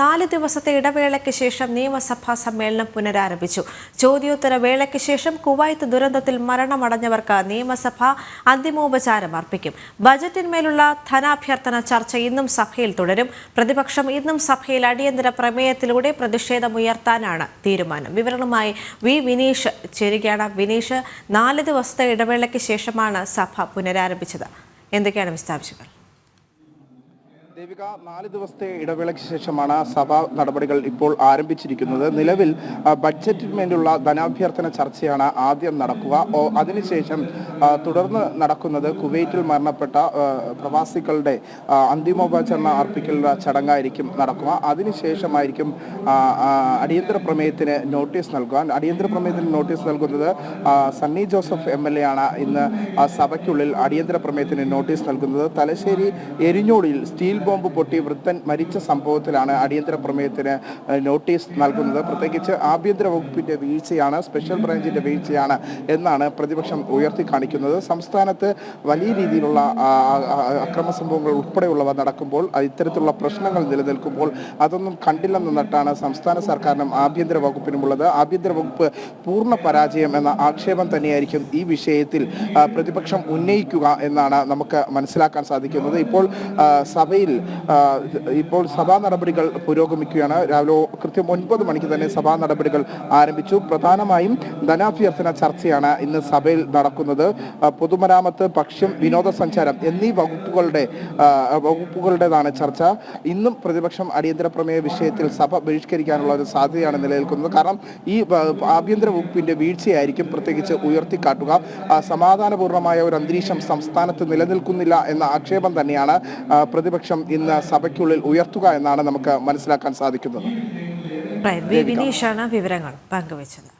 4 ദിവസത്തെ ഇടവേളയ്ക്ക് ശേഷം നിയമസഭാ സമ്മേളനം പുനരാരംഭിച്ചു. ചോദ്യോത്തര വേളയ്ക്ക് ശേഷം കുവൈത്ത് ദുരന്തത്തിൽ മരണമടഞ്ഞവർക്ക് നിയമസഭ അന്തിമോപചാരം അർപ്പിക്കും. ബജറ്റിന്മേലുള്ള ധനാഭ്യർത്ഥന ചർച്ച ഇന്നും സഭയിൽ തുടരും. പ്രതിപക്ഷം ഇന്നും സഭയിൽ അടിയന്തര പ്രമേയത്തിലൂടെ പ്രതിഷേധമുയർത്താനാണ് തീരുമാനം. വിവരണവുമായി വി വിനീഷ് ചേരുകയാണ്. വിനീഷ്, 4 ദിവസത്തെ ഇടവേളയ്ക്ക് ശേഷമാണ് സഭ പുനരാരംഭിച്ചത്. എന്തൊക്കെയാണ് വിശദാംശങ്ങൾ? ദേവിക, 4 ദിവസത്തെ ഇടവേളയ്ക്ക് ശേഷമാണ് സഭാ നടപടികൾ ഇപ്പോൾ ആരംഭിച്ചിരിക്കുന്നത്. നിലവിൽ ബഡ്ജറ്റിന്മേലുള്ള ധനാഭ്യർത്ഥന ചർച്ചയാണ് ആദ്യം നടക്കുക. അതിനുശേഷം തുടർന്ന് നടക്കുന്നത് കുവൈറ്റിൽ മരണപ്പെട്ട പ്രവാസികളുടെ അന്തിമോപചാരണ അർപ്പിക്കലുള്ള ചടങ്ങായിരിക്കും നടക്കുക. അതിനുശേഷമായിരിക്കും അടിയന്തര പ്രമേയത്തിന് നോട്ടീസ് നൽകുക. അടിയന്തര പ്രമേയത്തിന് നോട്ടീസ് നൽകുന്നത് സണ്ണി ജോസഫ് MLA ആണ്. ഇന്ന് സഭയ്ക്കുള്ളിൽ അടിയന്തര പ്രമേയത്തിന് നോട്ടീസ് നൽകുന്നത്. തലശ്ശേരി എരിഞ്ഞോടിയിൽ സ്റ്റീൽ ബോംബ് പൊട്ടി വൃദ്ധൻ മരിച്ച സംഭവത്തിലാണ് അടിയന്തര പ്രമേയത്തിന് നോട്ടീസ് നൽകുന്നത്. പ്രത്യേകിച്ച് ആഭ്യന്തര വകുപ്പിന്റെ വീഴ്ചയാണ്, സ്പെഷ്യൽ ബ്രാഞ്ചിന്റെ വീഴ്ചയാണ് എന്നാണ് പ്രതിപക്ഷം ഉയർത്തി കാണിക്കുന്നത്. സംസ്ഥാനത്ത് വലിയ രീതിയിലുള്ള അക്രമ സംഭവങ്ങൾ ഉൾപ്പെടെയുള്ളവ നടക്കുമ്പോൾ, ഇത്തരത്തിലുള്ള പ്രശ്നങ്ങൾ നിലനിൽക്കുമ്പോൾ അതൊന്നും കണ്ടില്ലെന്ന് നട്ടാണ് സംസ്ഥാന സർക്കാരിനും ആഭ്യന്തര വകുപ്പിനുമുള്ളത്. ആഭ്യന്തര വകുപ്പ് പൂർണ്ണ പരാജയം എന്ന ആക്ഷേപം തന്നെയായിരിക്കും ഈ വിഷയത്തിൽ പ്രതിപക്ഷം ഉന്നയിക്കുക എന്നാണ് നമുക്ക് മനസ്സിലാക്കാൻ സാധിക്കുന്നത്. ഇപ്പോൾ സഭാ നടപടികൾ പുരോഗമിക്കുകയാണ്. രാവിലെ കൃത്യം 9 മണിക്ക് തന്നെ സഭാ നടപടികൾ ആരംഭിച്ചു. പ്രധാനമായും ധനാഭ്യർത്ഥന ചർച്ചയാണ് ഇന്ന് സഭയിൽ നടക്കുന്നത്. പൊതുമരാമത്ത്, ഭക്ഷ്യം, വിനോദസഞ്ചാരം എന്നീ വകുപ്പുകളുടേതാണ് ചർച്ച. ഇന്നും പ്രതിപക്ഷം അടിയന്തര പ്രമേയ വിഷയത്തിൽ സഭ ബഹിഷ്കരിക്കാനുള്ള ഒരു സാധ്യതയാണ് നിലനിൽക്കുന്നത്. കാരണം ഈ ആഭ്യന്തര വകുപ്പിന്റെ വീഴ്ചയായിരിക്കും പ്രത്യേകിച്ച് ഉയർത്തിക്കാട്ടുക. സമാധാനപൂർണമായ ഒരു അന്തരീക്ഷം സംസ്ഥാനത്ത് നിലനിൽക്കുന്നില്ല എന്ന ആക്ഷേപം തന്നെയാണ് പ്രതിപക്ഷം ഇന്ന് സഭയ്ക്കുള്ളിൽ ഉയർത്തുക എന്നാണ് നമുക്ക് മനസ്സിലാക്കാൻ സാധിക്കുന്നത്. വിനീഷാണ് വിവരങ്ങൾ പങ്കുവച്ചത്.